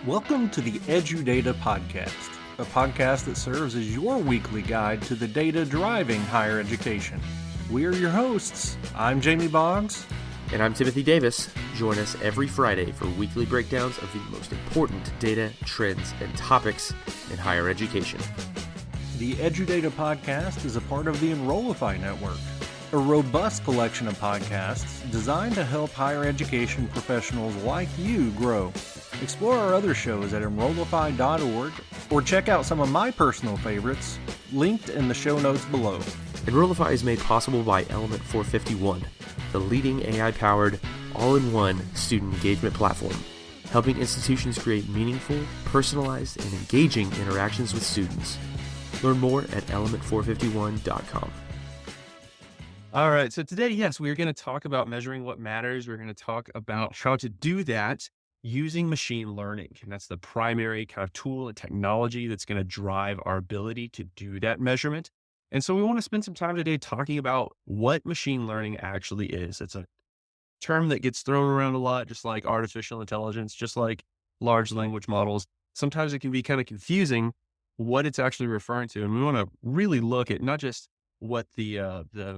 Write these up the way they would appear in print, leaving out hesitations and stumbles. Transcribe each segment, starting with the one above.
Welcome to the EduData Podcast, a podcast that serves as your weekly guide to the data driving higher education. We are your hosts. I'm Jamie Boggs. And I'm Timothy Davis. Join us every Friday for weekly breakdowns of the most important data, trends, and topics in higher education. The EduData Podcast is a part of the Enrollify network, a robust collection of podcasts designed to help higher education professionals like you grow. Explore our other shows at Enrollify.org or check out some of my personal favorites, linked in the show notes below. Enrollify is made possible by Element 451, the leading AI-powered, all-in-one student engagement platform, helping institutions create meaningful, personalized, and engaging interactions with students. Learn more at element451.com. All right, so today, yes, we're going to talk about measuring what matters. We're going to talk about how to do that using machine learning. And that's the primary kind of tool and technology that's going to drive our ability to do that measurement. And so we want to spend some time today talking about what machine learning actually is. It's a term that gets thrown around a lot, just like artificial intelligence, just like large language models. Sometimes it can be kind of confusing what it's actually referring to. And we want to really look at not just what the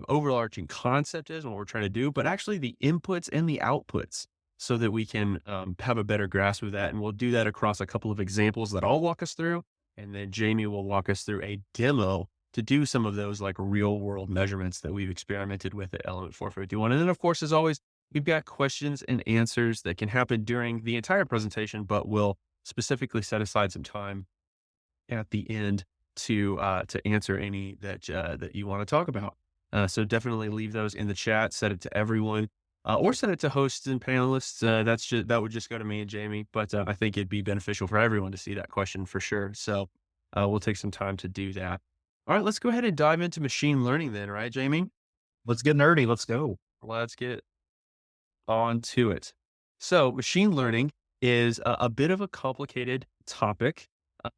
overarching concept is and what we're trying to do, but actually the inputs and the outputs so that we can have a better grasp of that. And we'll do that across a couple of examples that I'll walk us through. And then Jamie will walk us through a demo to do some of those like real world measurements that we've experimented with at Element 451. And then of course, as always, we've got questions and answers that can happen during the entire presentation, but we'll specifically set aside some time at the end to answer any that you want to talk about. So definitely leave those in the chat, set it to everyone, or send it to hosts and panelists. That would just go to me and Jamie, but I think it'd be beneficial for everyone to see that question for sure. So we'll take some time to do that. All right, let's go ahead and dive into machine learning then, right, Jamie? Let's get nerdy. Let's go. Let's get on to it. So machine learning is a bit of a complicated topic.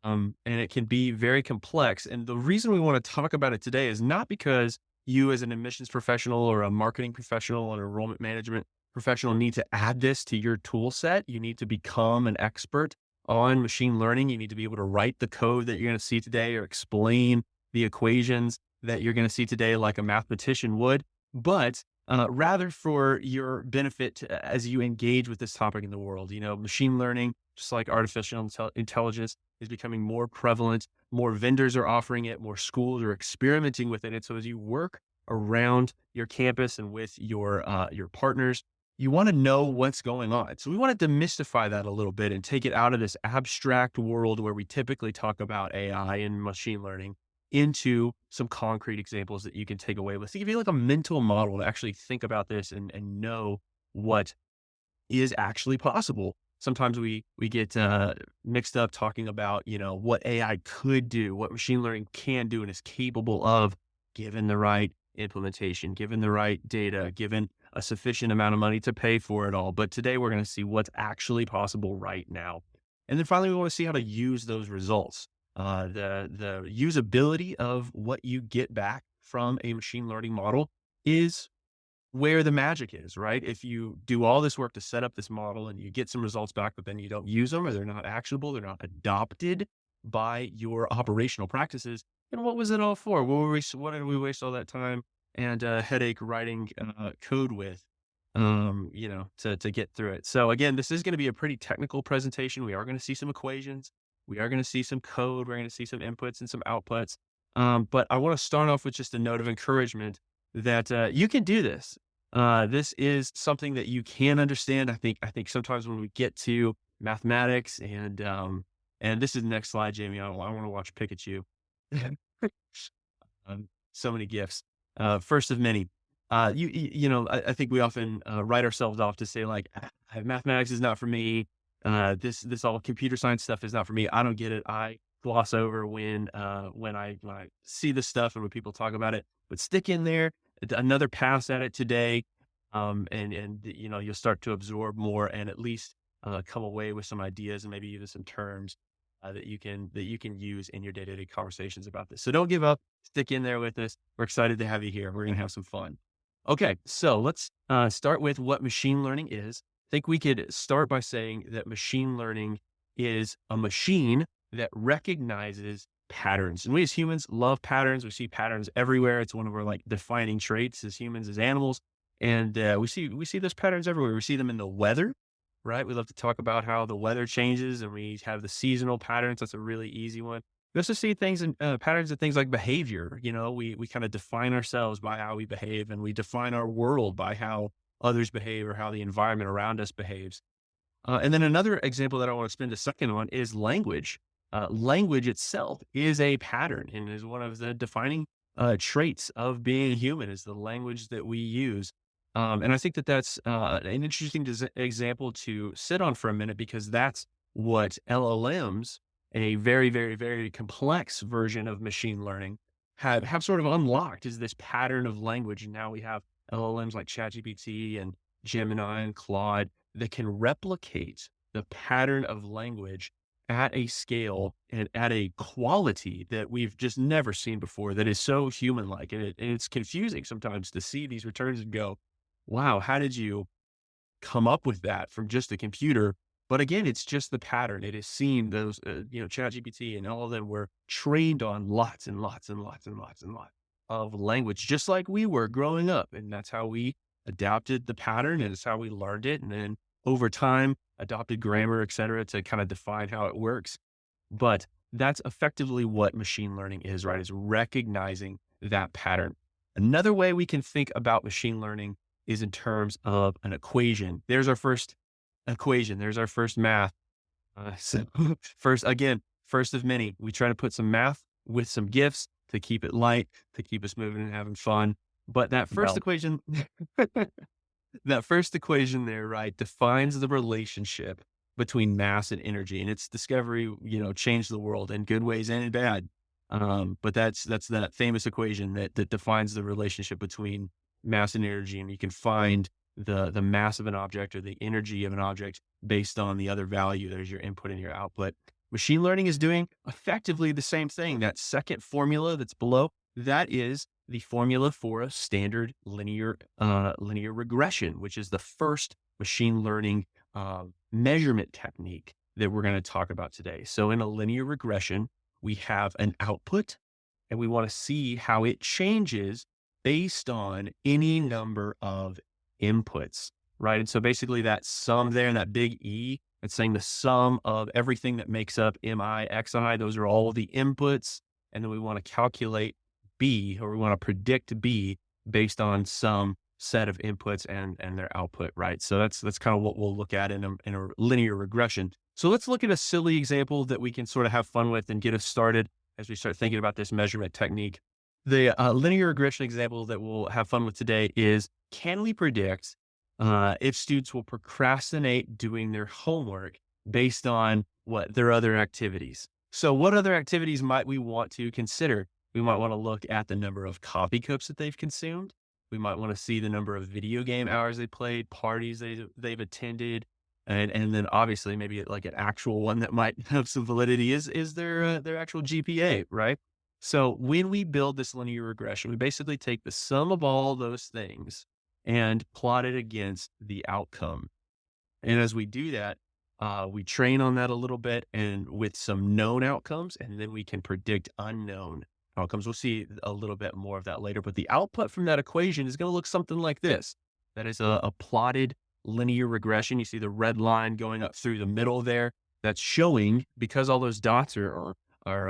And it can be very complex. And the reason we want to talk about it today is not because you as an admissions professional or a marketing professional or an enrollment management professional need to add this to your tool set. You need to become an expert on machine learning. You need to be able to write the code that you're going to see today or explain the equations that you're going to see today like a mathematician would, but rather for your benefit as you engage with this topic in the world. You know, machine learning, just like artificial intelligence, is becoming more prevalent. More vendors are offering it. More schools are experimenting with it. And so as you work around your campus and with your partners, you want to know what's going on. So we want to demystify that a little bit and take it out of this abstract world where we typically talk about AI and machine learning into some concrete examples that you can take away with to give you like a mental model to actually think about this and know what is actually possible. Sometimes we get mixed up talking about, you know, what AI could do, what machine learning can do and is capable of given the right implementation, given the right data, given a sufficient amount of money to pay for it all. But today we're going to see what's actually possible right now. And then finally, we want to see how to use those results. The usability of what you get back from a machine learning model is where the magic is, right? If you do all this work to set up this model and you get some results back, but then you don't use them or they're not actionable, they're not adopted by your operational practices, then what was it all for? What did we waste all that time and headache writing code with, to get through it? So again, this is going to be a pretty technical presentation. We are going to see some equations. We are going to see some code. We're going to see some inputs and some outputs. But I want to start off with just a note of encouragement that you can do this. This is something that you can understand. I think sometimes when we get to mathematics and this is the next slide, Jamie. I want to watch Pikachu. So many gifts. First of many. I think we often write ourselves off to say like, mathematics is not for me. This all computer science stuff is not for me. I don't get it. I gloss over when I see this stuff and when people talk about it, but stick in there, another pass at it today. And you'll start to absorb more and at least, come away with some ideas and maybe even some terms, that you can use in your day-to-day conversations about this. So don't give up, stick in there with us. We're excited to have you here. We're going to have some fun. Okay. So let's, start with what machine learning is. I think we could start by saying that machine learning is a machine that recognizes patterns. And we as humans love patterns. We see patterns everywhere. It's one of our like defining traits as humans, as animals. And we see those patterns everywhere. We see them in the weather, right? We love to talk about how the weather changes, and we have the seasonal patterns. That's a really easy one. We also see things in patterns of things like behavior. We kind of define ourselves by how we behave, and we define our world by how others behave or how the environment around us behaves. And then another example that I want to spend a second on is language. Language itself is a pattern and is one of the defining traits of being human, is the language that we use. And I think that that's an interesting example to sit on for a minute, because that's what LLMs, a very, very, very complex version of machine learning, have sort of unlocked, is this pattern of language. And now we have LLMs like ChatGPT and Gemini and Claude that can replicate the pattern of language at a scale and at a quality that we've just never seen before, that is so human-like. And it's confusing sometimes to see these returns and go, wow, how did you come up with that from just a computer? But again, it's just the pattern. It is seen those, ChatGPT and all of them were trained on lots and lots and lots and lots and lots of language, just like we were growing up. And that's how we adapted the pattern, and it's how we learned it. And then over time, adopted grammar, et cetera, to kind of define how it works. But that's effectively what machine learning is, right? Is recognizing that pattern. Another way we can think about machine learning is in terms of an equation. There's our first equation. There's our first math. So first of many. We try to put some math with some gifts to keep it light, to keep us moving and having fun. But that first equation, that first equation there, right, defines the relationship between mass and energy, and its discovery, changed the world in good ways and in bad. But that's that famous equation that defines the relationship between mass and energy, and you can find the mass of an object or the energy of an object based on the other value. There's your input and your output. Machine learning is doing effectively the same thing. That second formula that's below, that is the formula for a standard linear regression, which is the first machine learning measurement technique that we're going to talk about today. So in a linear regression, we have an output, and we want to see how it changes based on any number of inputs, right? And so basically that sum there, and that big E, it's saying the sum of everything that makes up MI, XI, those are all the inputs. And then we want to calculate B, or we want to predict B based on some set of inputs and their output, right? So that's kind of what we'll look at in a linear regression. So let's look at a silly example that we can sort of have fun with and get us started as we start thinking about this measurement technique. The linear regression example that we'll have fun with today is, can we predict if students will procrastinate doing their homework based on their other activities? So what other activities might we want to consider? We might want to look at the number of coffee cups that they've consumed. We might want to see the number of video game hours they played, parties they've attended, and then obviously maybe like an actual one that might have some validity is their actual GPA, right? So when we build this linear regression, we basically take the sum of all those things and plot it against the outcome. And as we do that, we train on that a little bit and with some known outcomes, and then we can predict unknown outcomes. We'll see a little bit more of that later, but the output from that equation is going to look something like this. That is a plotted linear regression. You see the red line going up through the middle there. That's showing, because all those dots are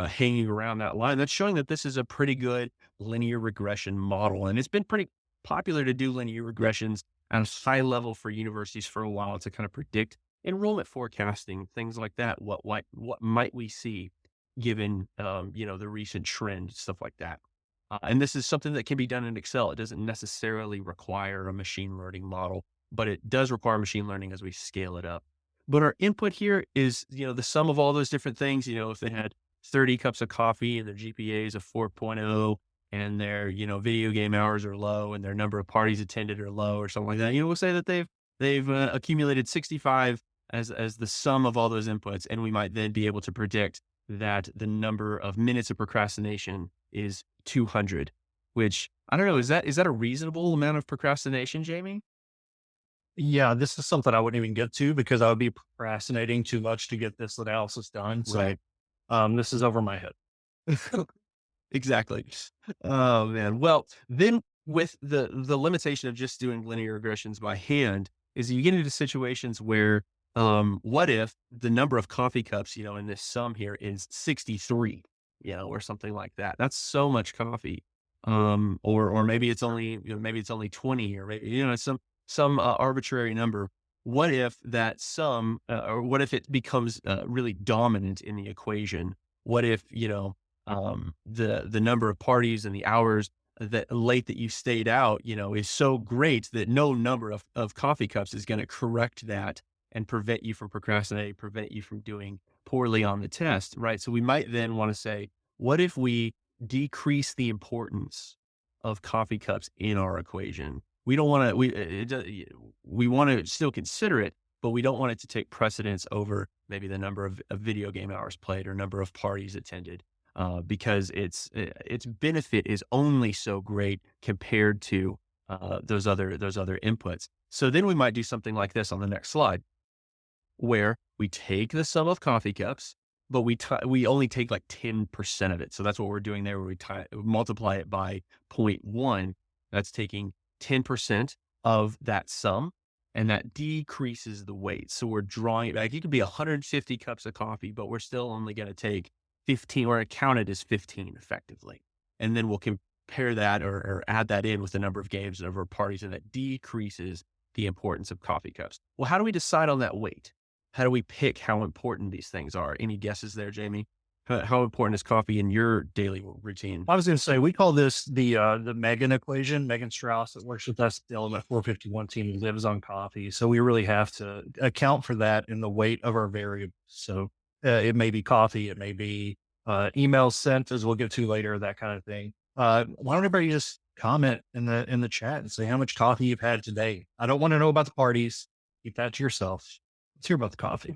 hanging around that line, that's showing that this is a pretty good linear regression model. And it's been pretty popular to do linear regressions at a high level for universities for a while to kind of predict enrollment forecasting, things like that. What might we see given, the recent trend, stuff like that. And this is something that can be done in Excel. It doesn't necessarily require a machine learning model, but it does require machine learning as we scale it up. But our input here is, the sum of all those different things. If they had 30 cups of coffee and their GPA is a 4.0 and their, video game hours are low and their number of parties attended are low or something like that, we'll say that they've accumulated 65 as the sum of all those inputs. And we might then be able to predict that the number of minutes of procrastination is 200, which I don't know, is that a reasonable amount of procrastination, Jamie? Yeah, this is something I wouldn't even get to because I would be procrastinating too much to get this analysis done. So Right. this is over my head. Exactly. Oh man. Well, then with the limitation of just doing linear regressions by hand is you get into situations where what if the number of coffee cups, in this sum here is 63, or something like that. That's so much coffee. Or maybe it's only, maybe it's only 20 or maybe, some arbitrary number. What if that sum or what if it becomes really dominant in the equation? What if, the number of parties and the hours that late that you stayed out, is so great that no number of coffee cups is going to correct that and prevent you from procrastinating, prevent you from doing poorly on the test, right? So we might then want to say, what if we decrease the importance of coffee cups in our equation? We don't want to, we want to still consider it, but we don't want it to take precedence over maybe the number of video game hours played or number of parties attended because its benefit is only so great compared to those other inputs. So then we might do something like this on the next slide, where we take the sum of coffee cups, but we only take like 10% of it. So that's what we're doing there, where we multiply it by 0.1. That's taking 10% of that sum, and that decreases the weight. So we're drawing it back. It could be 150 cups of coffee, but we're still only going to take 15 or count it as 15 effectively. And then we'll compare that or add that in with the number of games and number of parties, and that decreases the importance of coffee cups. Well, how do we decide on that weight? How do we pick how important these things are? Any guesses there, Jamie? How important is coffee in your daily routine? I was going to say, we call this the Megan equation. Megan Strauss, that works with us, the Element 451 team, lives on coffee. So we really have to account for that in the weight of our variables. So it may be coffee, it may be emails sent, as we'll get to later, that kind of thing. Why don't everybody just comment in the chat and say how much coffee you've had today? I don't want to know about the parties. Keep that to yourself. Let's hear about the coffee.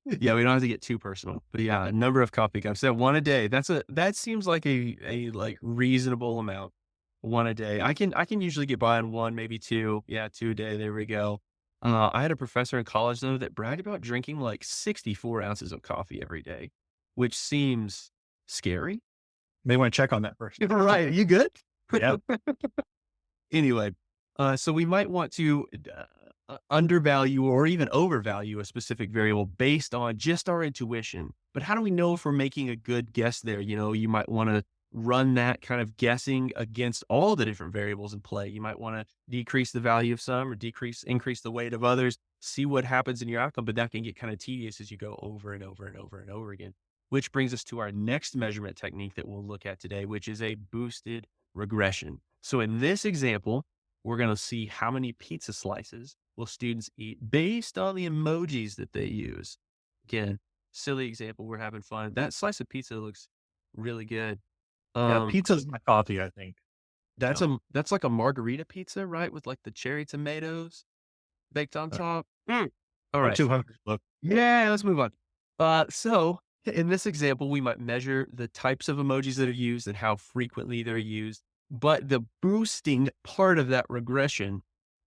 Yeah, we don't have to get too personal, but yeah, a number of coffee cups. So one a day. That seems like a like reasonable amount. One a day. I can usually get by on one, maybe two. Yeah, 2 a day. There we go. I had a professor in college though that bragged about drinking like 64 ounces of coffee every day, which seems scary. May want to check on that first. Right? You good? Yeah. Anyway, so we might want to undervalue or even overvalue a specific variable based on just our intuition. But how do we know if we're making a good guess there? You might want to run that kind of guessing against all the different variables in play. You might want to decrease the value of some or increase the weight of others, see what happens in your outcome. But that can get kind of tedious as you go over and over and over and over again, which brings us to our next measurement technique that we'll look at today, which is a boosted regression. So in this example, we're going to see how many pizza slices will students eat based on the emojis that they use. Again, silly example. We're having fun. That slice of pizza looks really good. Yeah, pizza's my coffee, I think. That's like a margarita pizza, right? With like the cherry tomatoes baked on top. All right. 200. Look. Yeah, let's move on. So in this example, we might measure the types of emojis that are used and how frequently they're used. But the boosting part of that regression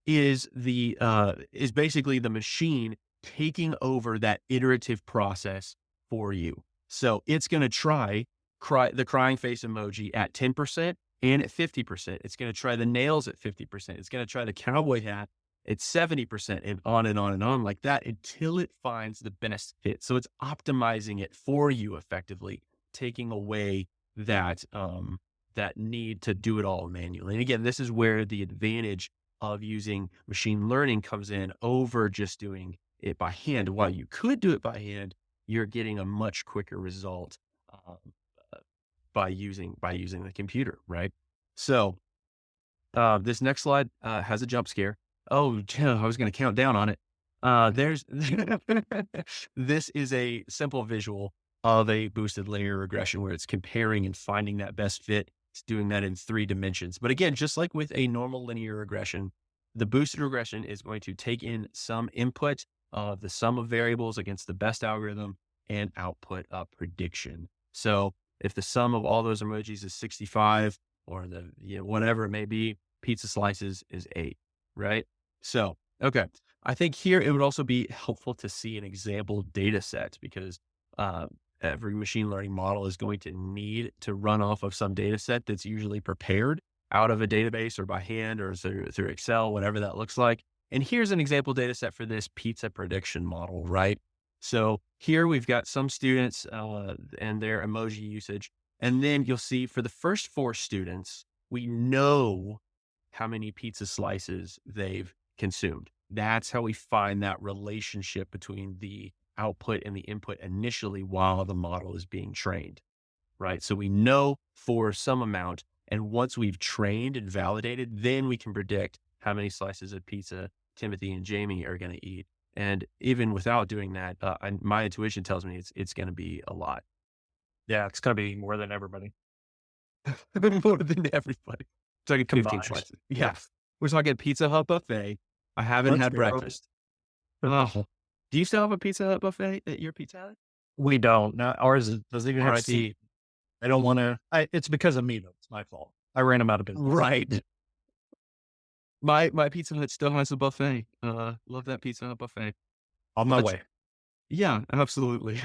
is basically the machine taking over that iterative process for you. So it's going to try the crying face emoji at 10% and at 50%. It's going to try the nails at 50%. It's going to try the cowboy hat at 70% and on and on and on like that until it finds the best fit. So it's optimizing it for you effectively, taking away that need to do it all manually. And again, this is where the advantage of using machine learning comes in over just doing it by hand. While you could do it by hand, you're getting a much quicker result by using the computer, right? So this next slide has a jump scare. Oh, I was going to count down on it. This is a simple visual of a boosted linear regression where it's comparing and finding that best fit. It's doing that in 3 dimensions. But again, just like with a normal linear regression, the boosted regression is going to take in some input of the sum of variables against the best algorithm and output a prediction. So if the sum of all those emojis is 65 or whatever it may be, pizza slices is 8, right? So Okay. I think here it would also be helpful to see an example data set because uh, every machine learning model is going to need to run off of some data set that's usually prepared out of a database or by hand or through Excel, whatever that looks like. And here's an example data set for this pizza prediction model, right? So here we've got some students and their emoji usage. And then you'll see for the first 4 students, we know how many pizza slices they've consumed. That's how we find that relationship between the output and the input initially while the model is being trained, right? So we know for some amount, and once we've trained and validated, then we can predict how many slices of pizza Timothy and Jamie are going to eat. And even without doing that, my intuition tells me it's going to be a lot. Yeah, it's going to be more than everybody. More than everybody. Talking 15 Combined. slices. Yeah. Yeah. We're talking Pizza Hut buffet. I haven't Let's had go. breakfast. Oh. Do you still have a Pizza Hut buffet at your Pizza Hut? We don't. No, ours doesn't even have R.I.P. seat. I don't want to. It's because of me, though. It's my fault. I ran them out of business. Right. My Pizza Hut still has a buffet. Love that Pizza Hut buffet. On my But- way. Yeah, absolutely.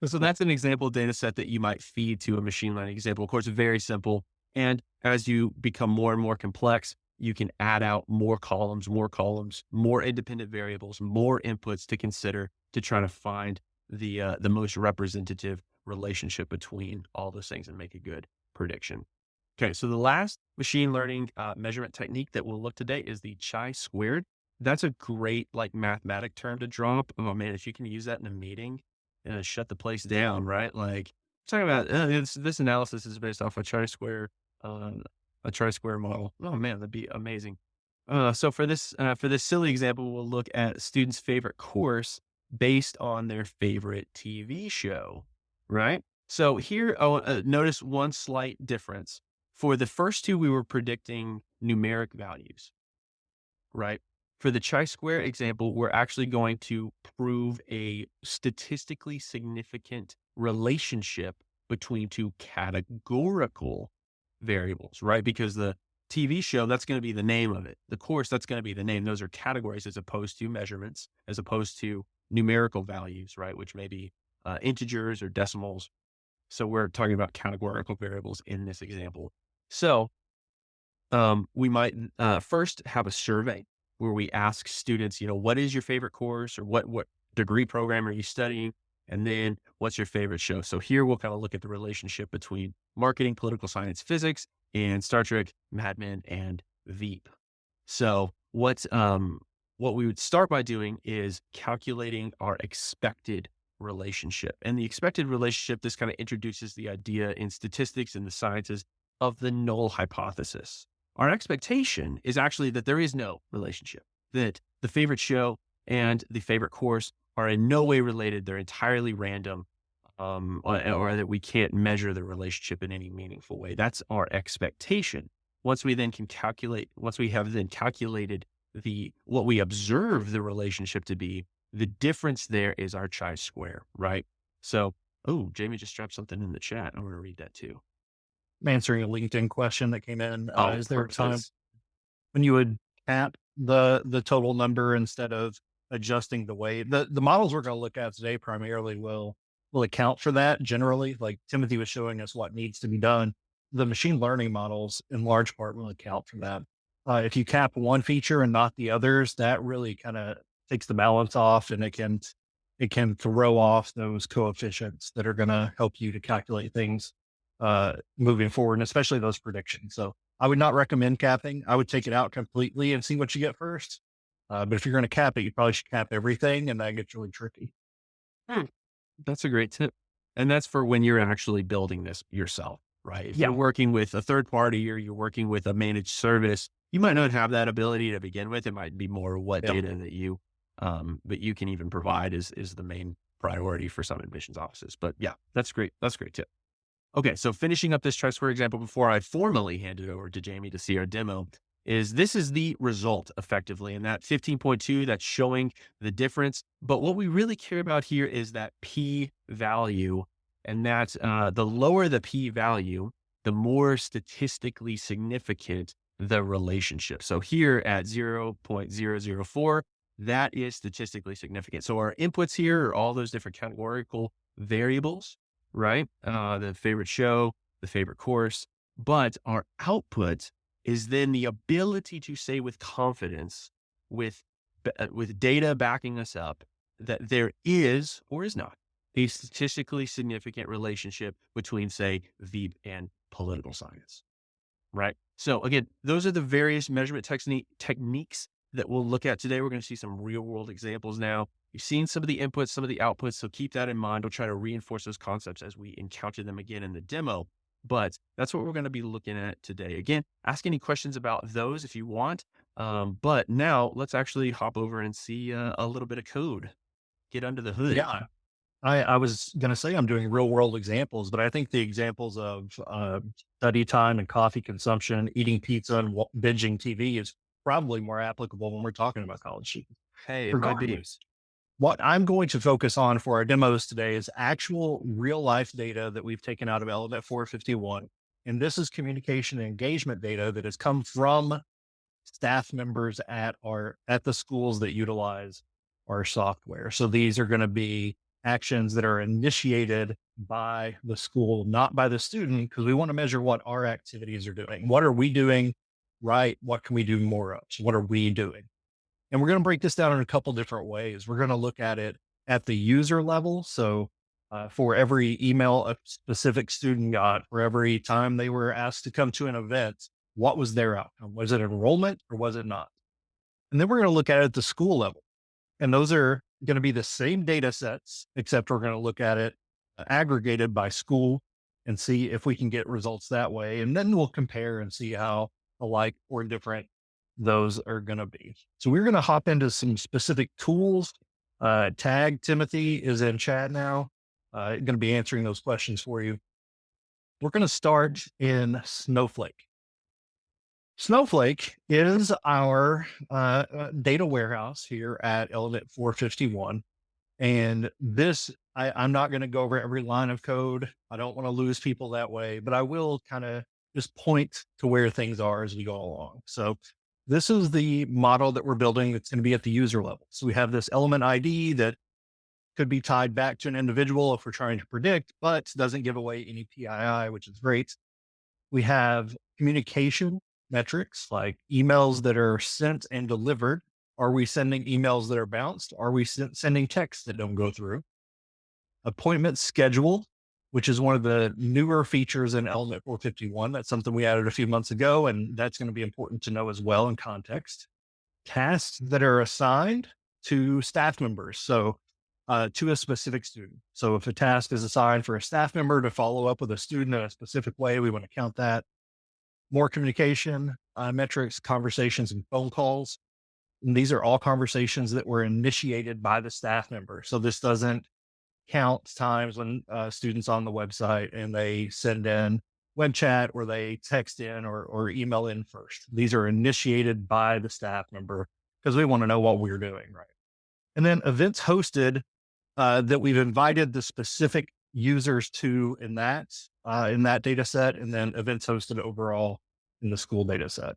So that's an example data set that you might feed to a machine learning example. Of course, very simple. And as you become more and more complex, you can add out more columns, more independent variables, more inputs to consider to try to find the most representative relationship between all those things and make a good prediction. Okay, so the last machine learning measurement technique that we'll look today is the chi-squared. That's a great mathematic term to drop. Oh man, if you can use that in a meeting, shut the place down, right? Like talking about this analysis is based off a chi-square model. Oh man, that'd be amazing. So for this silly example, we'll look at students' favorite course based on their favorite TV show, right? So here, notice one slight difference. For the first 2, we were predicting numeric values, right? For the chi-square example, we're actually going to prove a statistically significant relationship between 2 categorical variables, right? Because the TV show, that's going to be the name of it. The course, that's going to be the name. Those are categories as opposed to measurements, as opposed to numerical values, right? Which may be integers or decimals. So we're talking about categorical variables in this example. So we might first have a survey where we ask students, what is your favorite course or what degree program are you studying? And then what's your favorite show? So here we'll kind of look at the relationship between marketing, political science, physics, and Star Trek, Mad Men, and Veep. So what we would start by doing is calculating our expected relationship. And the expected relationship, this kind of introduces the idea in statistics and the sciences of the null hypothesis. Our expectation is actually that there is no relationship, that the favorite show and the favorite course are in no way related. They're entirely random, or that we can't measure the relationship in any meaningful way. That's our expectation. Once we have then calculated what we observe the relationship to be, the difference there is our chi-square, right? So, Jamie just dropped something in the chat. I'm going to read that too. I'm answering a LinkedIn question that came in. Is there a time purposes. when you would cap the total number instead of adjusting the weight? The models we're going to look at today primarily will account for that generally. Like Timothy was showing us what needs to be done. The machine learning models in large part will account for that. If you cap one feature and not the others, that really kind of takes the balance off, and it can throw off those coefficients that are going to help you to calculate things moving forward, and especially those predictions. So I would not recommend capping. I would take it out completely and see what you get first. But if you're going to cap it, you probably should cap everything, and that gets really tricky. That's a great tip. And that's for when you're actually building this yourself, right? If you're working with a third party or you're working with a managed service, you might not have that ability to begin with. It might be more what data that you can even provide is the main priority for some admissions offices. But yeah, that's great. That's a great tip. Okay, so finishing up this chi-square example before I formally hand it over to Jamie to see our demo, this is the result effectively. And that 15.2, that's showing the difference. But what we really care about here is that P value. And that's the lower the P value, the more statistically significant the relationship. So here at 0.004, that is statistically significant. So our inputs here are all those different categorical variables, right? The favorite show, the favorite course, but our output is then the ability to say with confidence, with data backing us up, that there is or is not a statistically significant relationship between, say, Veep and political science, right? So again, those are the various measurement techniques that we'll look at today. We're going to see some real world examples now. You've seen some of the inputs, some of the outputs, so keep that in mind. We'll try to reinforce those concepts as we encounter them again in the demo. But that's what we're going to be looking at today. Again, ask any questions about those if you want. But now let's actually hop over and see a little bit of code, get under the hood. Yeah. I was going to say I'm doing real world examples, but I think the examples of study time and coffee consumption, eating pizza and binging TV is probably more applicable when we're talking about college students. Hey, it might be. What I'm going to focus on for our demos today is actual real life data that we've taken out of Element 451. And this is communication and engagement data that has come from staff members at the schools that utilize our software. So these are going to be actions that are initiated by the school, not by the student, because we want to measure what our activities are doing. What are we doing right? What can we do more of? So what are we doing? And we're going to break this down in a couple different ways. We're going to look at it at the user level. So for every email a specific student got, for every time they were asked to come to an event, what was their outcome? Was it enrollment or was it not? And then we're going to look at it at the school level. And those are going to be the same data sets, except we're going to look at it aggregated by school and see if we can get results that way. And then we'll compare and see how alike or different those are going to be. So we're going to hop into some specific tools. Tag Timothy is in chat now. Going to be answering those questions for you. We're going to start in Snowflake. Snowflake is our data warehouse here at Element 451. And this, I'm not going to go over every line of code. I don't want to lose people that way, but I will kind of just point to where things are as we go along. So this is the model that we're building that's going to be at the user level. So we have this element ID that could be tied back to an individual if we're trying to predict, but doesn't give away any PII, which is great. We have communication metrics like emails that are sent and delivered. Are we sending emails that are bounced? Are we sending texts that don't go through? Appointment schedule, which is one of the newer features in Element 451. That's something we added a few months ago, and that's going to be important to know as well in context. Tasks that are assigned to staff members. So to a specific student. So if a task is assigned for a staff member to follow up with a student in a specific way, we want to count that. More communication metrics, conversations, and phone calls. And these are all conversations that were initiated by the staff member. So this doesn't count times when students on the website and they send in web chat or they text in or email in first. These are initiated by the staff member because we want to know what we're doing, right? And then events hosted that we've invited the specific users to in that data set, and then events hosted overall in the school data set.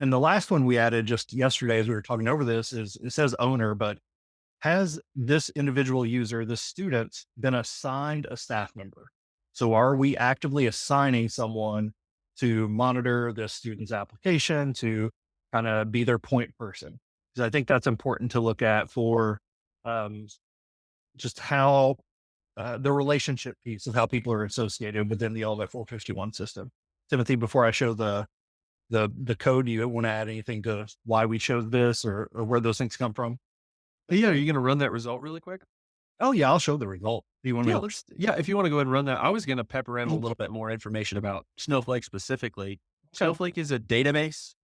And the last one we added just yesterday as we were talking over this is it says owner, but has this individual user, the student, been assigned a staff member? So are we actively assigning someone to monitor the student's application, to kind of be their point person? Because I think that's important to look at for just how the relationship piece of how people are associated within the Element 451 system. Timothy, before I show the code, do you want to add anything to why we chose this or where those things come from? Yeah, are you going to run that result really quick? Oh yeah, I'll show the result. Do you want Yeah, me? if you want to go ahead and run that. I was going to pepper in a little bit more information about Snowflake specifically. Snowflake is a database.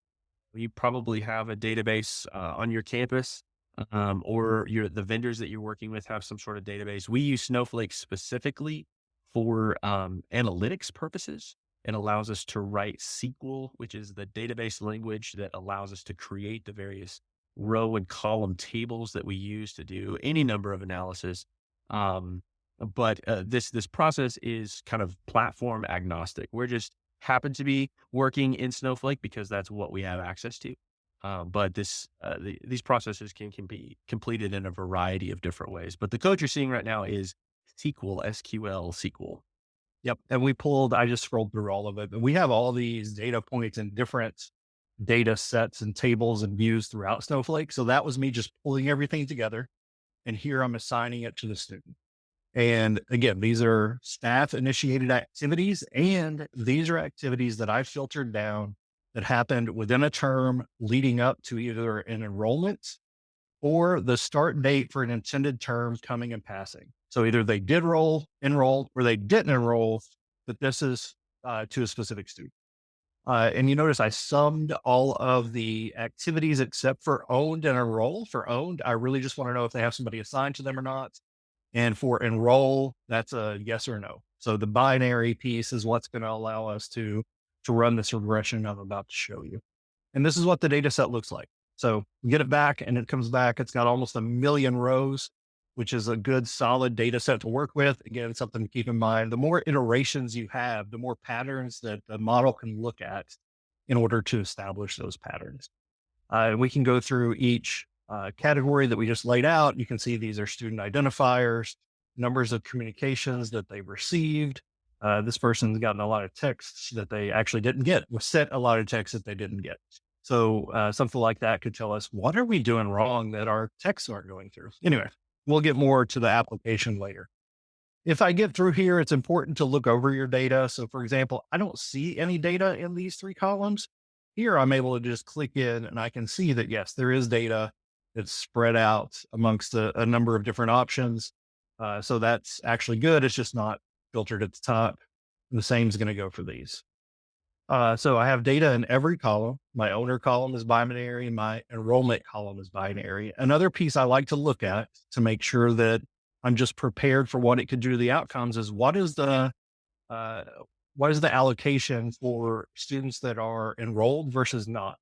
You probably have a database on your campus, or the vendors that you're working with have some sort of database. We use Snowflake specifically for analytics purposes. It allows us to write SQL, which is the database language that allows us to create the various row and column tables that we use to do any number of analysis. But this process is kind of platform agnostic. We're just happen to be working in Snowflake because that's what we have access to. But these processes can be completed in a variety of different ways. But the code you're seeing right now is SQL. Yep. And I just scrolled through all of it, and we have all these data points and different data sets and tables and views throughout Snowflake. So that was me just pulling everything together. And here I'm assigning it to the student. And again, these are staff initiated activities, and these are activities that I filtered down that happened within a term leading up to either an enrollment or the start date for an intended term coming and passing. So either they did enroll, or they didn't enroll, but this is to a specific student. And you notice I summed all of the activities except for owned and enroll. For owned, I really just want to know if they have somebody assigned to them or not. And for enroll, that's a yes or no. So the binary piece is what's going to allow us to run this regression I'm about to show you. And this is what the data set looks like. So we get it back, and it comes back. It's got almost 1 million rows, which is a good solid data set to work with. Again, something to keep in mind. The more iterations you have, the more patterns that the model can look at in order to establish those patterns. We can go through each category that we just laid out. You can see these are student identifiers, numbers of communications that they've received. This person's gotten a lot of texts that they actually didn't get, was sent a lot of texts that they didn't get. So something like that could tell us, what are we doing wrong that our texts aren't going through? Anyway, we'll get more to the application later. If I get through here, it's important to look over your data. So for example, I don't see any data in these 3 columns. Here, I'm able to just click in, and I can see that, yes, there is data that's spread out amongst a number of different options. So that's actually good. It's just not filtered at the top. And the same is going to go for these. So I have data in every column. My owner column is binary. My enrollment column is binary. Another piece I like to look at to make sure that I'm just prepared for what it could do to the outcomes is what is the allocation for students that are enrolled versus not?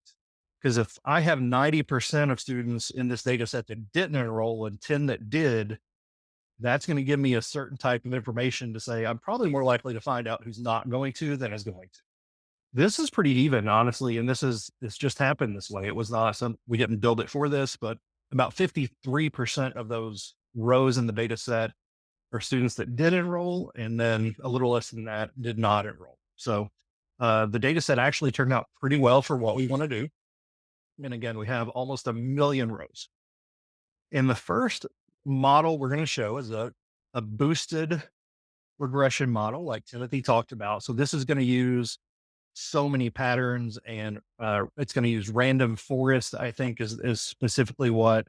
Because if I have 90% of students in this data set that didn't enroll and 10 that did, that's going to give me a certain type of information to say, I'm probably more likely to find out who's not going to than is going to. This is pretty even, honestly. And this just happened this way. It was not we didn't build it for this, but about 53% of those rows in the data set are students that did enroll. And then a little less than that did not enroll. So the data set actually turned out pretty well for what we want to do. And again, we have almost 1 million rows. And the first model we're going to show is a boosted regression model like Timothy talked about. So this is going to use so many patterns, and it's going to use random forest, I think is specifically what,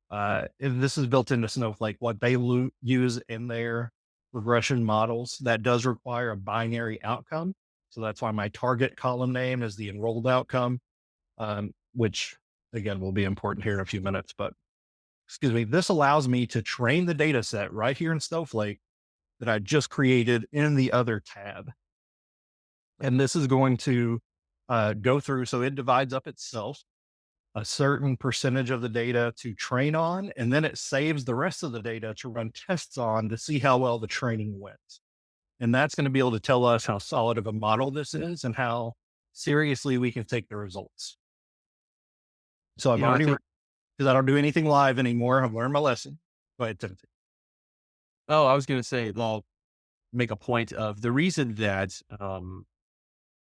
and this is built into Snowflake, what they use in their regression models. That does require a binary outcome. So that's why my target column name is the enrolled outcome, which again will be important here in a few minutes. But excuse me, this allows me to train the data set right here in Snowflake that I just created in the other tab. And this is going to go through. So it divides up itself a certain percentage of the data to train on, and then it saves the rest of the data to run tests on to see how well the training went. And that's going to be able to tell us how solid of a model this is and how seriously we can take the results. So I've already, because I don't do anything live anymore, I've learned my lesson. Go ahead, Timothy. Oh, I was going to say, I'll make a point of the reason that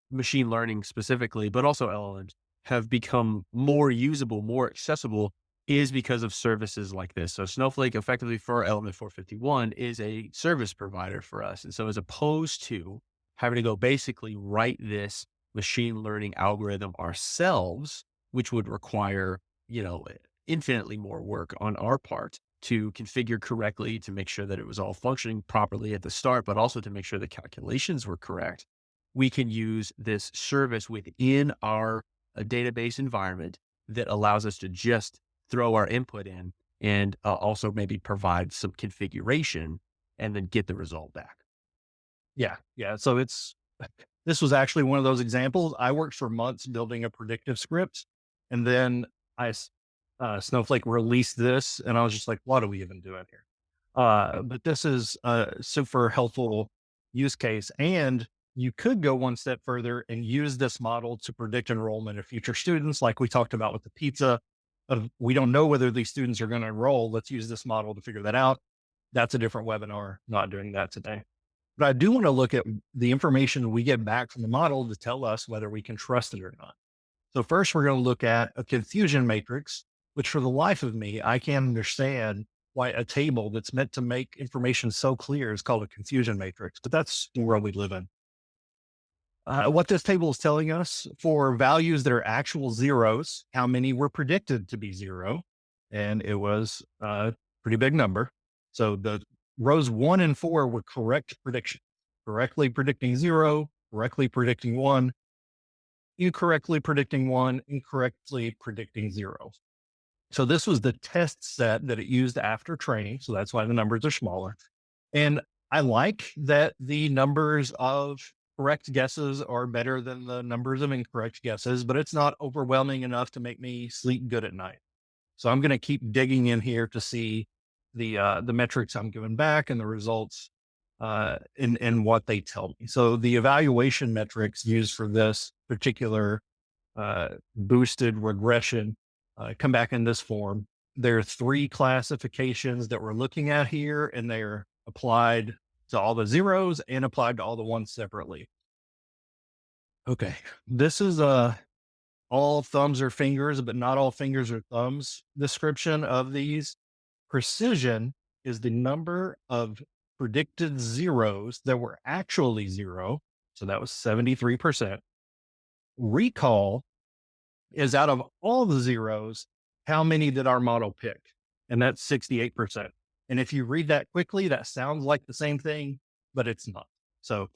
machine learning specifically, but also LLMs have become more usable, more accessible is because of services like this. So Snowflake effectively for Element 451 is a service provider for us. And so as opposed to having to go basically write this machine learning algorithm ourselves, which would require, infinitely more work on our part to configure correctly, to make sure that it was all functioning properly at the start, but also to make sure the calculations were correct. We can use this service within our database environment that allows us to just throw our input in and also maybe provide some configuration and then get the result back. Yeah. So this was actually one of those examples. I worked for months building a predictive script, and then Snowflake released this, and I was just like, what are we even doing here? But this is a super helpful use case. And you could go one step further and use this model to predict enrollment of future students, like we talked about with the pizza. Of we don't know whether these students are going to enroll. Let's use this model to figure that out. That's a different webinar. Not doing that today. But I do want to look at the information we get back from the model to tell us whether we can trust it or not. So first, we're going to look at a confusion matrix, which for the life of me, I can't understand why a table that's meant to make information so clear is called a confusion matrix, but that's the world we live in. What this table is telling us for values that are actual zeros, how many were predicted to be zero, and it was a pretty big number. So the rows 1 and 4 were correct prediction, correctly predicting 0, correctly predicting 1, incorrectly predicting 1, incorrectly predicting 0. So this was the test set that it used after training. So that's why the numbers are smaller. And I like that the numbers of correct guesses are better than the numbers of incorrect guesses, but it's not overwhelming enough to make me sleep good at night. So I'm going to keep digging in here to see the metrics I'm given back and the results and what they tell me. So the evaluation metrics used for this particular boosted regression come back in this form. There are 3 classifications that we're looking at here, and they're applied to all the zeros and applied to all the ones separately. Okay, this is all thumbs or fingers, but not all fingers or thumbs description of these. Precision is the number of predicted zeros that were actually 0. So that was 73%. Recall is out of all the zeros, how many did our model pick? And that's 68%. And if you read that quickly, that sounds like the same thing, but it's not. So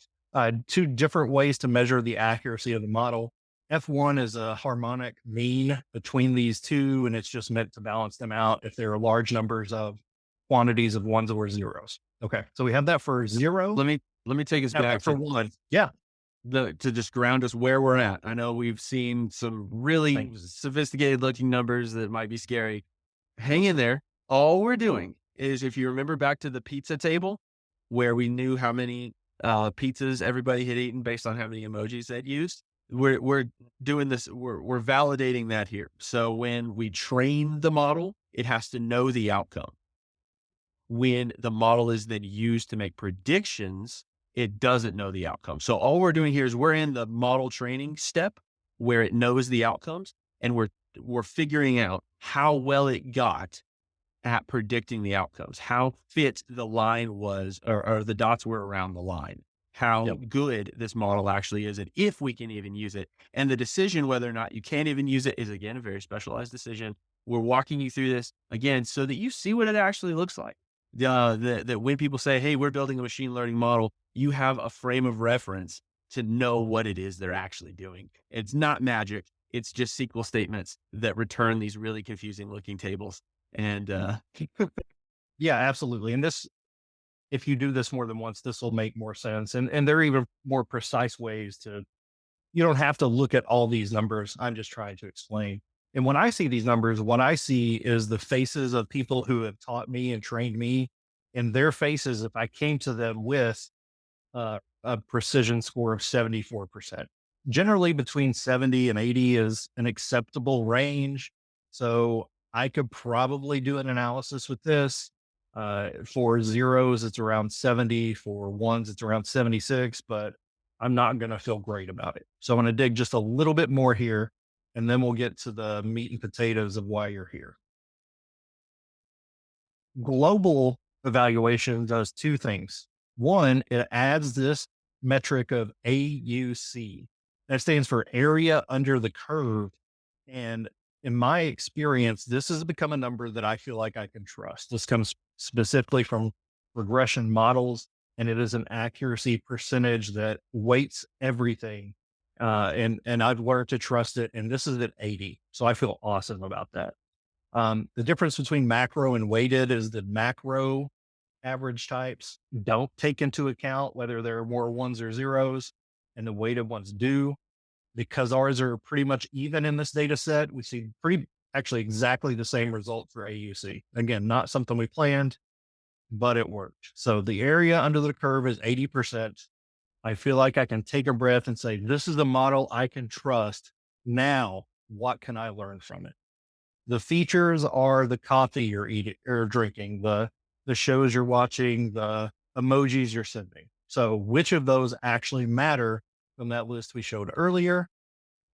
2 different ways to measure the accuracy of the model. F1 is a harmonic mean between these two, and it's just meant to balance them out if there are large numbers of quantities of ones or zeros. Okay, so we have that for 0. Let me take us back for to 1. Yeah. to just ground us where we're at. I know we've seen some really sophisticated looking numbers that might be scary. Hang in there. All we're doing is, if you remember back to the pizza table where we knew how many pizzas everybody had eaten based on how many emojis they'd used, we're doing this. We're validating that here. So when we train the model, it has to know the outcome. When the model is then used to make predictions, it doesn't know the outcome. So all we're doing here is we're in the model training step where it knows the outcomes, and we're figuring out how well it got at predicting the outcomes, how fit the line was, or the dots were around the line, how good this model actually is, and if we can even use it. And the decision whether or not you can even use it is, again, a very specialized decision. We're walking you through this again so that you see what it actually looks like. That when people say, hey, we're building a machine learning model, you have a frame of reference to know what it is they're actually doing. It's not magic. It's just SQL statements that return these really confusing looking tables. And yeah, absolutely. And this, if you do this more than once, this will make more sense. And there are even more precise ways to, you don't have to look at all these numbers. I'm just trying to explain. And when I see these numbers, what I see is the faces of people who have taught me and trained me, and their faces, if I came to them with a precision score of 74%. Generally between 70 and 80 is an acceptable range. So I could probably do an analysis with this. For zeros, it's around 70. For ones, it's around 76, but I'm not going to feel great about it. So I'm going to dig just a little bit more here, and then we'll get to the meat and potatoes of why you're here. Global evaluation does 2 things. One, it adds this metric of AUC. That stands for area under the curve. And in my experience, this has become a number that I feel like I can trust. This comes specifically from regression models, and it is an accuracy percentage that weights everything. And I've learned to trust it. And this is at 80. So I feel awesome about that. The difference between macro and weighted is that macro average types don't take into account whether there are more ones or zeros, and the weighted ones do. Because ours are pretty much even in this data set, we see actually exactly the same result for AUC. Again, not something we planned, but it worked. So the area under the curve is 80%. I feel like I can take a breath and say, this is the model I can trust. Now, what can I learn from it? The features are the coffee you're eating or drinking, the shows you're watching, the emojis you're sending. So which of those actually matter from that list we showed earlier?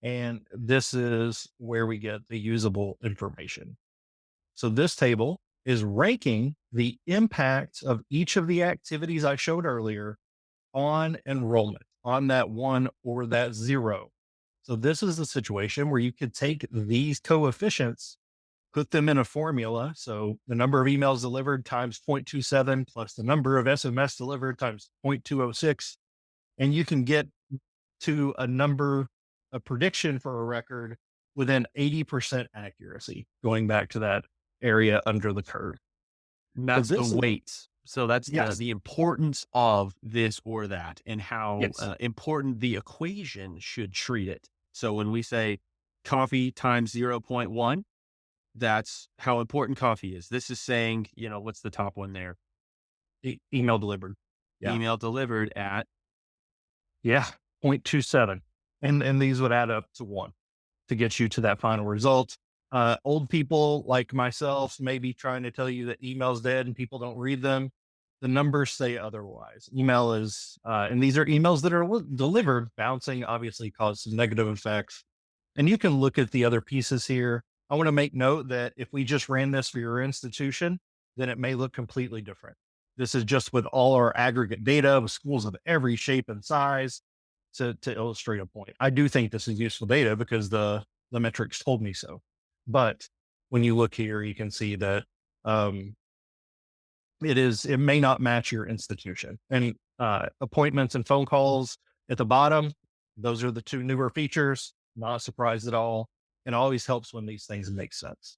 And this is where we get the usable information. So this table is ranking the impact of each of the activities I showed earlier on enrollment, on that one or that zero. So this is the situation where you could take these coefficients, put them in a formula. So the number of emails delivered times 0.27 plus the number of SMS delivered times 0.206. And you can get to a number, a prediction for a record within 80% accuracy, going back to that area under the curve. And that's the weight. So that's yes. the importance of this or that, and how Yes. important the equation should treat it. So when we say coffee times 0.1, that's how important coffee is. This is saying, what's the top one there? Email delivered. Yeah. Email delivered at 0.27. And these would add up to 1 to get you to that final result. Old people like myself may be trying to tell you that email's dead and people don't read them. The numbers say otherwise. Email is, and these are emails that are delivered. Bouncing obviously causes some negative effects. And you can look at the other pieces here. I want to make note that if we just ran this for your institution, then it may look completely different. This is just with all our aggregate data with schools of every shape and size to illustrate a point. I do think this is useful data because the metrics told me so. But when you look here, you can see that it may not match your institution. And appointments and phone calls at the bottom, those are the two newer features. Not surprised at all. It always helps when these things make sense.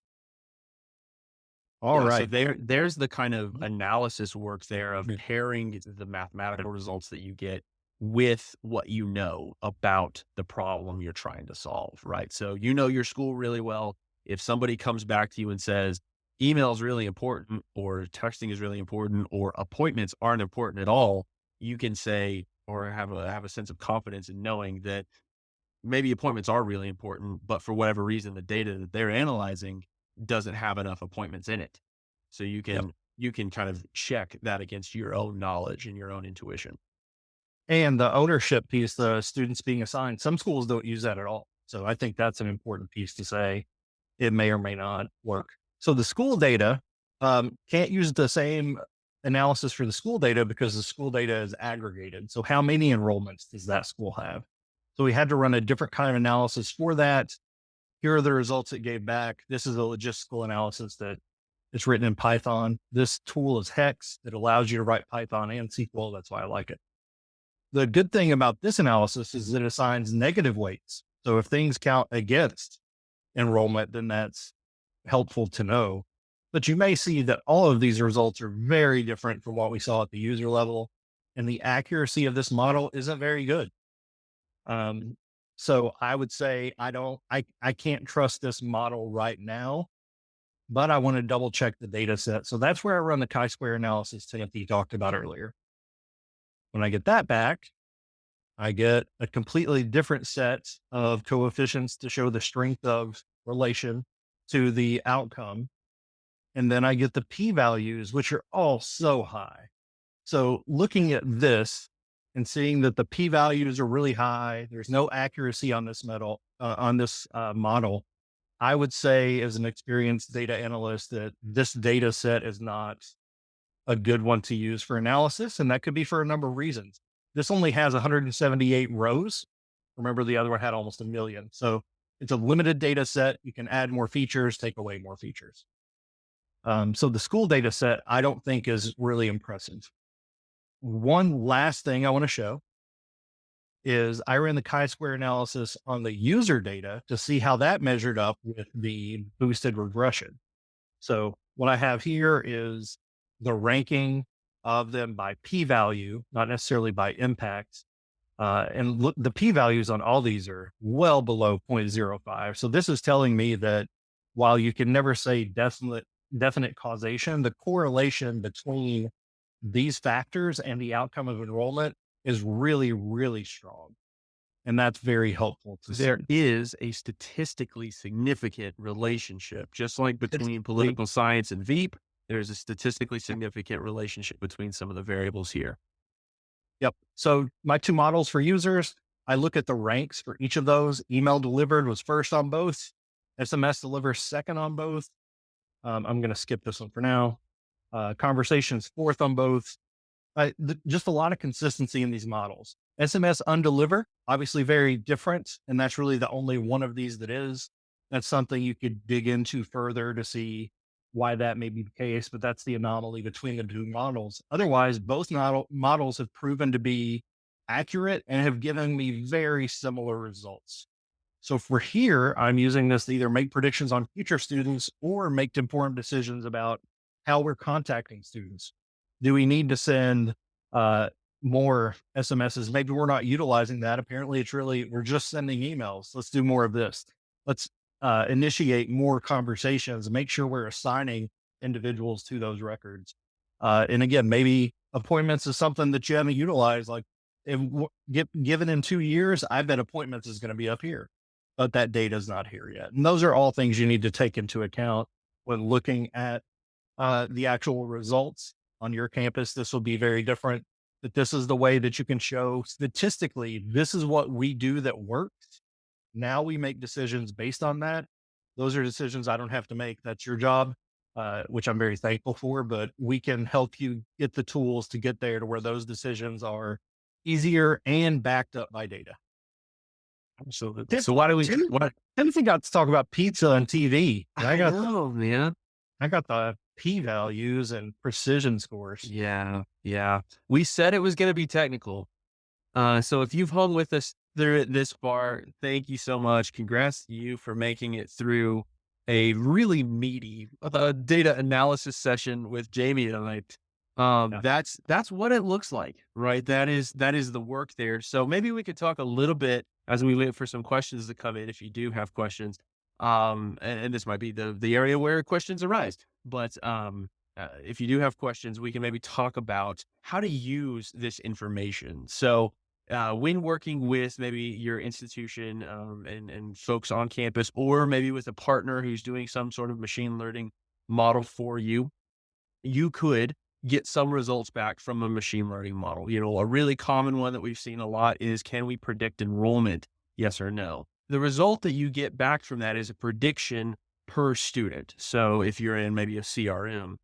All right. So there's the kind of analysis work there of pairing the mathematical results that you get with what you know about the problem you're trying to solve, right? So you know your school really well. If somebody comes back to you and says, email is really important, or texting is really important, or appointments aren't important at all, you can say, or have a sense of confidence in knowing that maybe appointments are really important, but for whatever reason, the data that they're analyzing doesn't have enough appointments in it. So you can kind of check that against your own knowledge and your own intuition. And the ownership piece, the students being assigned, some schools don't use that at all. So I think that's an important piece to say. It may or may not work. So the school data can't use the same analysis for the school data because the school data is aggregated. So how many enrollments does that school have? So we had to run a different kind of analysis for that. Here are the results it gave back. This is a logistical analysis that it's written in Python. This tool is Hex. It allows you to write Python and SQL. That's why I like it. The good thing about this analysis is that it assigns negative weights. So if things count against enrollment, then that's helpful to know. But you may see that all of these results are very different from what we saw at the user level. And the accuracy of this model isn't very good. So I would say I can't trust this model right now, but I want to double check the data set. So that's where I run the chi-square analysis Timothy talked about earlier. When I get that back, I get a completely different set of coefficients to show the strength of relation to the outcome. And then I get the p-values, which are all so high. So looking at this and seeing that the p-values are really high, there's no accuracy on this model, I would say as an experienced data analyst that this data set is not a good one to use for analysis. And that could be for a number of reasons. This only has 178 rows. Remember, the other one had almost 1 million. So it's a limited data set. You can add more features, take away more features. So the school data set, I don't think is really impressive. One last thing I want to show is I ran the chi-square analysis on the user data to see how that measured up with the boosted regression. So what I have here is the ranking of them by p-value, not necessarily by impact. And look, the p-values on all these are well below 0.05. So this is telling me that while you can never say definite causation, the correlation between these factors and the outcome of enrollment is really, really strong. And that's very helpful to see. There is a statistically significant relationship, just like between political science and Veep. There's a statistically significant relationship between some of the variables here. Yep. So my two models for users, I look at the ranks for each of those. Email delivered was first on both. SMS delivered second on both. I'm going to skip this one for now. Conversations fourth on both. Just a lot of consistency in these models. SMS undeliver, obviously very different. And that's really the only one of these that is. That's something you could dig into further to see why that may be the case, but that's the anomaly between the two models. Otherwise, both models have proven to be accurate and have given me very similar results. So for here, I'm using this to either make predictions on future students or make informed decisions about how we're contacting students. Do we need to send more SMSs? Maybe we're not utilizing that. Apparently, we're just sending emails. Let's do more of this. Let's initiate more conversations, make sure we're assigning individuals to those records. And again, maybe appointments is something that you haven't utilized. Like given in 2 years, I bet appointments is going to be up here, but that data is not here yet. And those are all things you need to take into account when looking at the actual results on your campus. This will be very different. That this is the way that you can show statistically, this is what we do that works. Now we make decisions based on that. Those are decisions I don't have to make. That's your job, which I'm very thankful for, but we can help you get the tools to get there to where those decisions are easier and backed up by data. Absolutely. So why do we, Timothy got to talk about pizza and TV. I know, man. I got the p-values and precision scores. Yeah. We said it was going to be technical. So if you've hung with us through it this far, thank you so much. Congrats to you for making it through a really meaty data analysis session with Jamie tonight. That's what it looks like, right? That is the work there. So maybe we could talk a little bit as we wait for some questions to come in. If you do have questions, and this might be the area where questions arise, but if you do have questions, we can maybe talk about how to use this information. So when working with maybe your institution and folks on campus, or maybe with a partner who's doing some sort of machine learning model for you, you could get some results back from a machine learning model. A really common one that we've seen a lot is, can we predict enrollment? Yes or no? The result that you get back from that is a prediction per student. So if you're in maybe a CRM,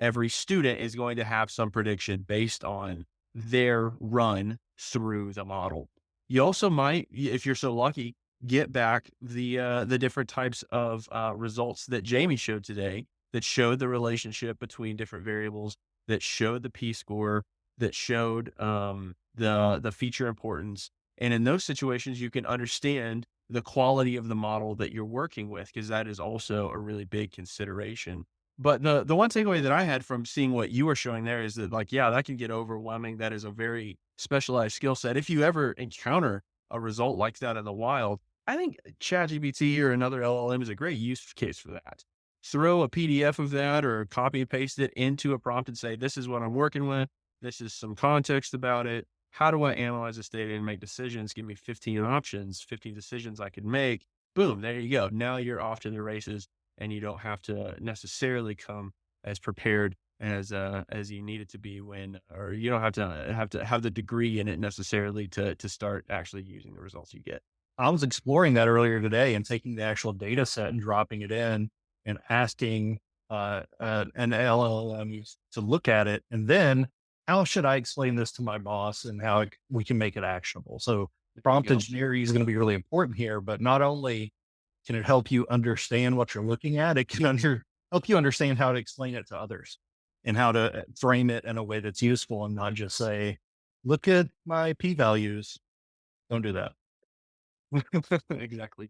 every student is going to have some prediction based on their run through the model. You also might, if you're so lucky, get back the different types of results that Jamie showed today, that showed the relationship between different variables, that showed the P-score, that showed the feature importance. And in those situations, you can understand the quality of the model that you're working with, because that is also a really big consideration. But the one takeaway that I had from seeing what you were showing there is that, that can get overwhelming. That is a very specialized skill set. If you ever encounter a result like that in the wild, I think ChatGPT or another LLM is a great use case for that. Throw a PDF of that or copy and paste it into a prompt and say, this is what I'm working with. This is some context about it. How do I analyze this data and make decisions? Give me 15 options, 15 decisions I could make. Boom, there you go. Now you're off to the races, and you don't have to necessarily come as prepared as you needed to be or you don't have to have the degree in it necessarily to start actually using the results you get. I was exploring that earlier today and taking the actual data set and dropping it in and asking an LLM to look at it. And then, how should I explain this to my boss and how we can make it actionable? So prompt engineering is going to be really important here, but not only can it help you understand what you're looking at, it can help you understand how to explain it to others and how to frame it in a way that's useful and not just say, look at my p-values. Don't do that. Exactly.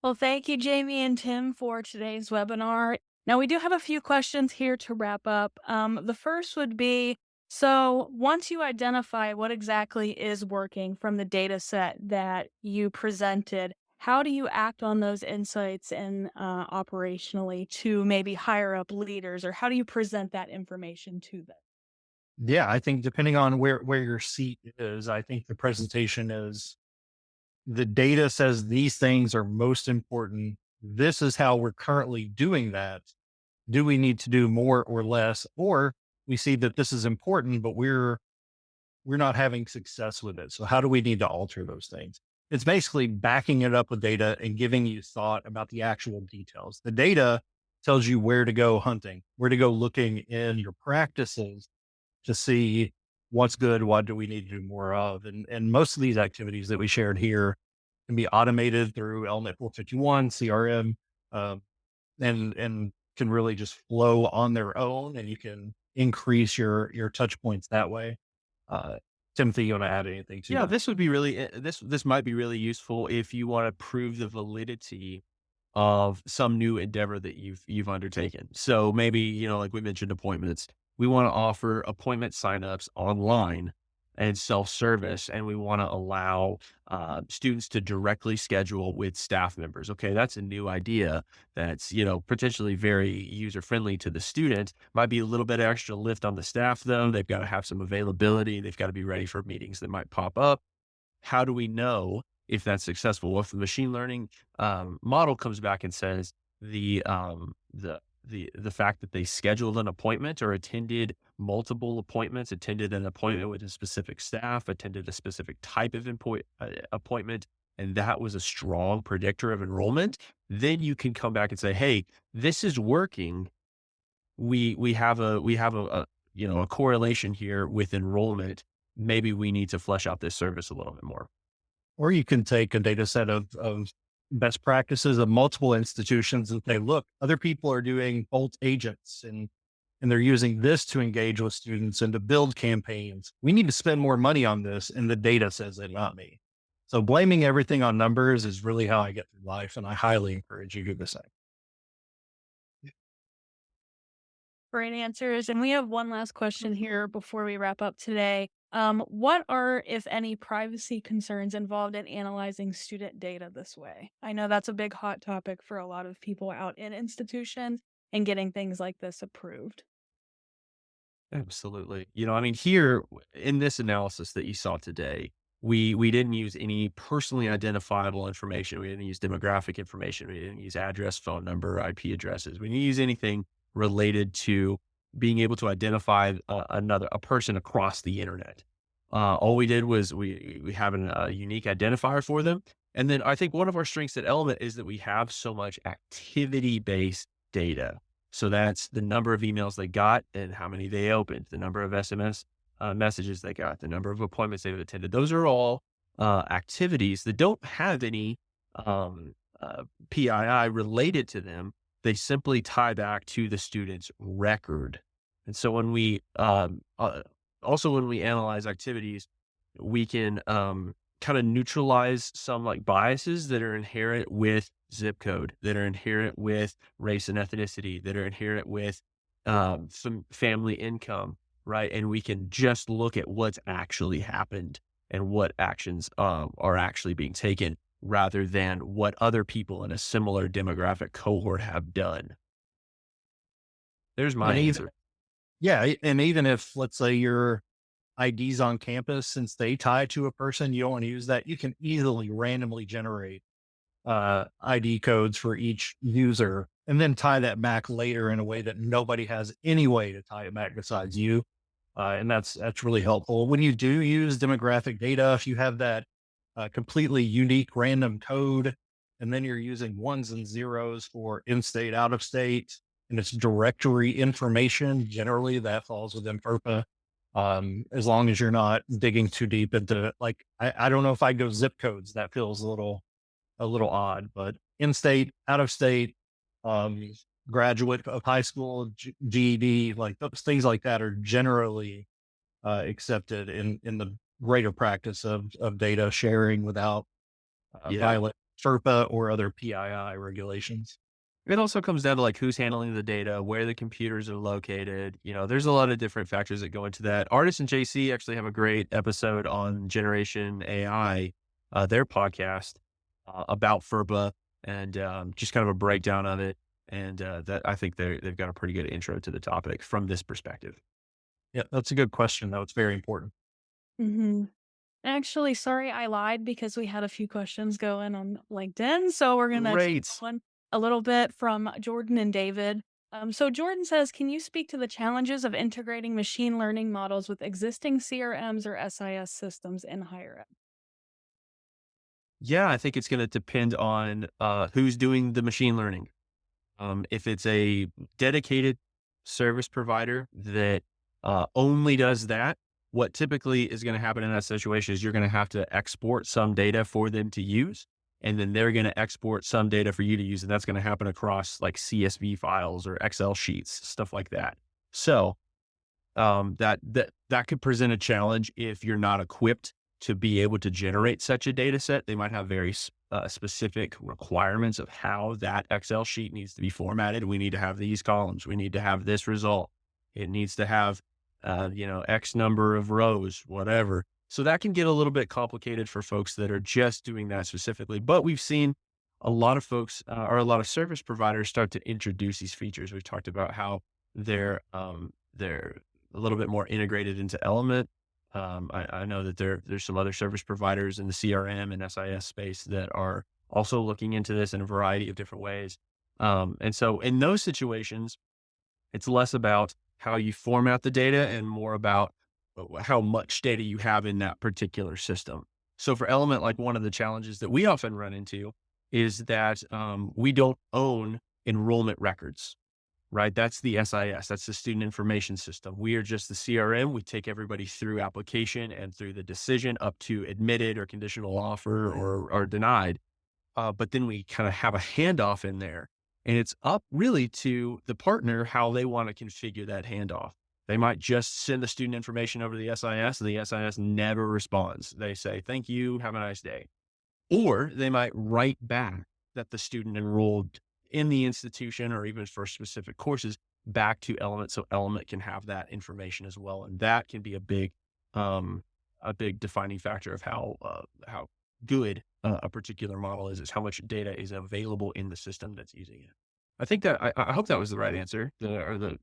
Well, thank you, Jamie and Tim, for today's webinar. Now, we do have a few questions here to wrap up. The first would be, so once you identify what exactly is working from the data set that you presented, how do you act on those insights and operationally to maybe hire up leaders, or how do you present that information to them? Yeah, I think depending on where your seat is, I think the presentation is the data says these things are most important. This is how we're currently doing that. Do we need to do more or less? Or we see that this is important, but we're not having success with it. So how do we need to alter those things? It's basically backing it up with data and giving you thought about the actual details. The data tells you where to go hunting, where to go looking in your practices to see what's good, what do we need to do more of. And most of these activities that we shared here can be automated through Element 451, CRM, um, and can really just flow on their own, and you can increase your touch points that way. Uh, Timothy, you want to add anything to Yeah, that? this would be really this might be really useful if you want to prove the validity of some new endeavor that you've undertaken. So maybe, like we mentioned appointments. We want to offer appointment signups online and self-service, and we want to allow students to directly schedule with staff members. Okay, that's a new idea that's, potentially very user-friendly to the student. Might be a little bit extra lift on the staff though. They've got to have some availability. They've got to be ready for meetings that might pop up. How do we know if that's successful? Well, if the machine learning model comes back and says the fact that they scheduled an appointment or attended multiple appointments, attended an appointment with a specific staff, attended a specific type of appointment, and that was a strong predictor of enrollment, then you can come back and say, "Hey, this is working. We have a correlation here with enrollment. Maybe we need to flesh out this service a little bit more." Or you can take a data set of best practices of multiple institutions and say, look, other people are doing Bolt agents and they're using this to engage with students and to build campaigns. We need to spend more money on this. And the data says it, not me. So blaming everything on numbers is really how I get through life. And I highly encourage you to do the same. Great answers. And we have one last question here before we wrap up today. What are, if any, privacy concerns involved in analyzing student data this way? I know that's a big hot topic for a lot of people out in institutions and getting things like this approved. Absolutely. I mean, here in this analysis that you saw today, we didn't use any personally identifiable information. We didn't use demographic information. We didn't use address, phone number, IP addresses. We didn't use anything related to being able to identify a person across the internet. All we did was we have a unique identifier for them. And then I think one of our strengths at Element is that we have so much activity based data. So that's the number of emails they got and how many they opened, the number of SMS messages they got, the number of appointments they've attended. Those are all activities that don't have any PII related to them. They simply tie back to the student's record. And so when we when we analyze activities, we can kind of neutralize some like biases that are inherent with zip code, that are inherent with race and ethnicity, that are inherent with some family income, right? And we can just look at what's actually happened and what actions are actually being taken rather than what other people in a similar demographic cohort have done. There's my And answer. and even if, let's say, your IDs on campus, since they tie to a person, you don't want to use that, you can easily randomly generate ID codes for each user and then tie that back later in a way that nobody has any way to tie it back besides you. And that's really helpful. When you do use demographic data, if you have that completely unique random code, and then you're using ones and zeros for in-state, out of state, and it's directory information, generally that falls within FERPA. As long as you're not digging too deep into, like, I don't know if I go zip codes, that feels a little odd, but in-state, out of state, graduate of high school, GED, like those things like that are generally accepted in the greater practice of data sharing without Yeah. violent FERPA or other PII regulations. It also comes down to like who's handling the data, where the computers are located. There's a lot of different factors that go into that. Artist and JC actually have a great episode on Generation AI, their podcast about FERPA and just kind of a breakdown of it. And that I think they've got a pretty good intro to the topic from this perspective. Yeah, that's a good question, though. It's very important. Mm-hmm. Actually, sorry, I lied because we had a few questions going on LinkedIn. So we're going to take Great. one a little bit from Jordan and David. So Jordan says, can you speak to the challenges of integrating machine learning models with existing CRMs or SIS systems in higher ed? Yeah, I think it's going to depend on who's doing the machine learning. If it's a dedicated service provider that only does that, what typically is going to happen in that situation is you're going to have to export some data for them to use, and then they're going to export some data for you to use, and that's going to happen across like CSV files or Excel sheets, stuff like that. So that could present a challenge if you're not equipped to be able to generate such a data set. They might have very specific requirements of how that Excel sheet needs to be formatted. We need to have these columns. We need to have this result. It needs to have, X number of rows, whatever. So that can get a little bit complicated for folks that are just doing that specifically. But we've seen a lot of folks or a lot of service providers start to introduce these features. We've talked about how they're a little bit more integrated into Element. I know that there's some other service providers in the CRM and SIS space that are also looking into this in a variety of different ways. And so in those situations, it's less about how you format the data and more about how much data you have in that particular system. So for Element, like one of the challenges that we often run into is that we don't own enrollment records. Right? That's the SIS. That's the student information system. We are just the CRM. We take everybody through application and through the decision up to admitted or conditional offer or denied. But then we kind of have a handoff in there, and it's up really to the partner how they want to configure that handoff. They might just send the student information over to the SIS, and the SIS never responds. They say, thank you, have a nice day. Or they might write back that the student enrolled in the institution or even for specific courses back to Element, so Element can have that information as well. And that can be a big defining factor of how good a particular model is how much data is available in the system that's using it. I think that I hope that was the right answer. I don't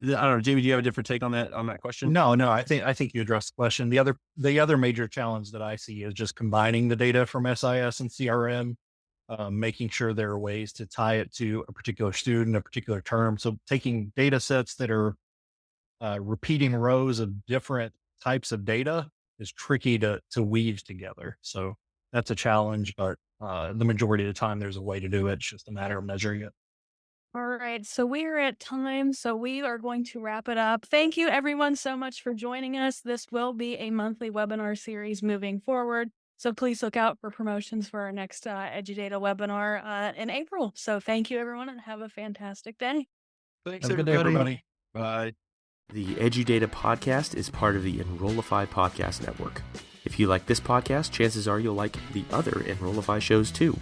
know, Jamie, do you have a different take on that question? No, I think you addressed the question. The other major challenge that I see is just combining the data from SIS and CRM, making sure there are ways to tie it to a particular student, a particular term. So taking data sets that are repeating rows of different types of data is tricky to weave together. So that's a challenge, but the majority of the time there's a way to do it. It's just a matter of measuring it. All right, so we are at time, so we are going to wrap it up. Thank you everyone so much for joining us. This will be a monthly webinar series moving forward. So please look out for promotions for our next EduData webinar in April. So thank you everyone and have a fantastic day. Thanks, Have a good day, everybody. Bye. The EduData podcast is part of the Enrollify podcast network. If you like this podcast, chances are you'll like the other Enrollify shows too.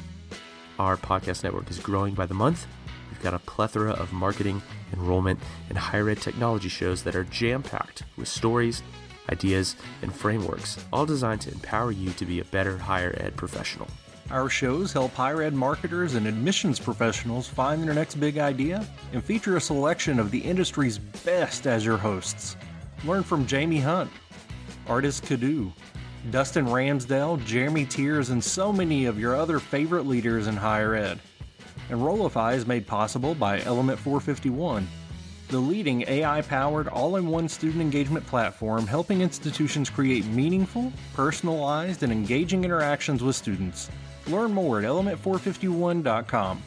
Our podcast network is growing by the month. We've got a plethora of marketing, enrollment, and higher ed technology shows that are jam-packed with stories, ideas, and frameworks, all designed to empower you to be a better higher ed professional. Our shows help higher ed marketers and admissions professionals find their next big idea and feature a selection of the industry's best as your hosts. Learn from Jamie Hunt, Artis Cadu, Dustin Ramsdale, Jeremy Tiers, and so many of your other favorite leaders in higher ed. Enrollify is made possible by Element 451, the leading AI-powered all-in-one student engagement platform helping institutions create meaningful, personalized, and engaging interactions with students. Learn more at element451.com.